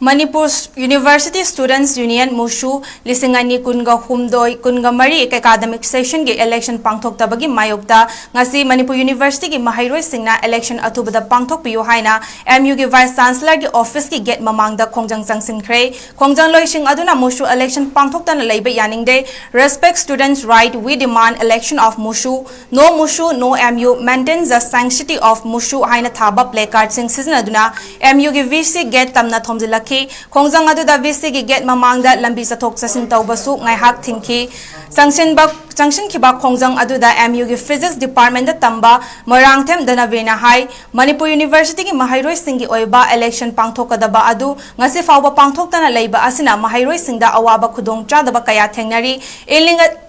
Manipur University Students Union Mushu Lisingani Kunga Humdoi Kunga Mari academic session ge election pangthok tabagi mayokta ngasi Manipur University gi mahairoi singna election atubada pangthok piyo haina MU gi vice chancellor gi office gi gate mamangda khongjang changsinkhre khongjang loising aduna Mushu election pangthok tan leiba yaningde respect students right we demand election of Mushu no Mushu no MU maintains the sanctity of Mushu haina thaba placard sing season aduna MU gi VC gate tamna thomjila Khongjang adu da VC gi gate mamangda lambi chathok chasin tawbasu ngaihak thingki sanction khiba khongjang adu da MU gi physics department da tamba marangthem danavina hai Manipur University gi mahairoi singi oiba election pangthokadaba adu ngasi fawba pangthoktana leiba asina mahairoi singda awaba khudong chadaba kaya thengnari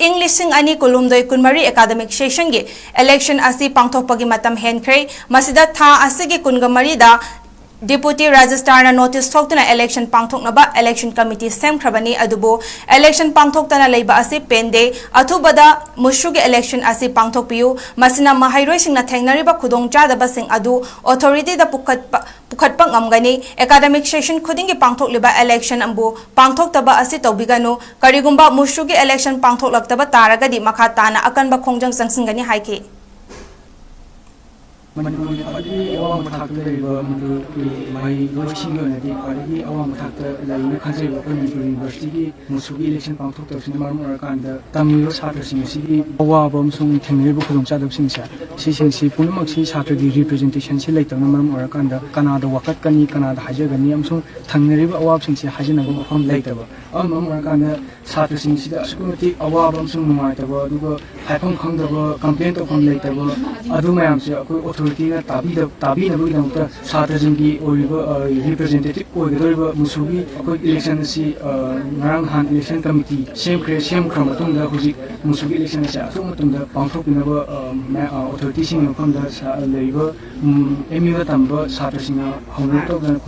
English sing ani kolumdoi kunmari academic session gi election asi pangthokpagi matam henkhre masida tha asigi kungamari da Deputy Registrar na notice thoktuna election pangthoknaba election committee semkhrabani adubo election pangthoktana leiba asi pende athubada mushugi election asi pangthokpiu masina mahairoi singna thengnariba khudong chadaba sing adu authority da pukhatpa ngamgani academic session khudingi pangthokliba election ambu pangthoktaba asi tobiganu karigumba mushugi election pangthoklaktaba taragadi makha tana akanba khongjang sangsingani haike Manipur awang mathakta leiba mai loising yonadi parigi awang mathakta laina khajeba Manipur University gi musugi election pangthok tabsina marum arakanda tamiro satrasing sigi awabam sung thengneibu khudongchadab singsa sisingsi punamak si satragi representation si leitangna marum arakanda kanada wakat kani kanada hajagani amsung thangneibu awab singsi hajinabu mafam leitaba marum arakanda satrasing sida askumati awabam sung numaitaba aduga haifam khangdaba complaint tawfam leitaba adu mayamse akoi authority na tabi na bugidamta satrasinggi oiba representative oigdoriba musugi akoi election si ngarang han election committee semkhra matungda hujik musugi election si asung matungda pangthokpinaba authority sing mafamda leiba MU da tamba satrasinga honor tawdana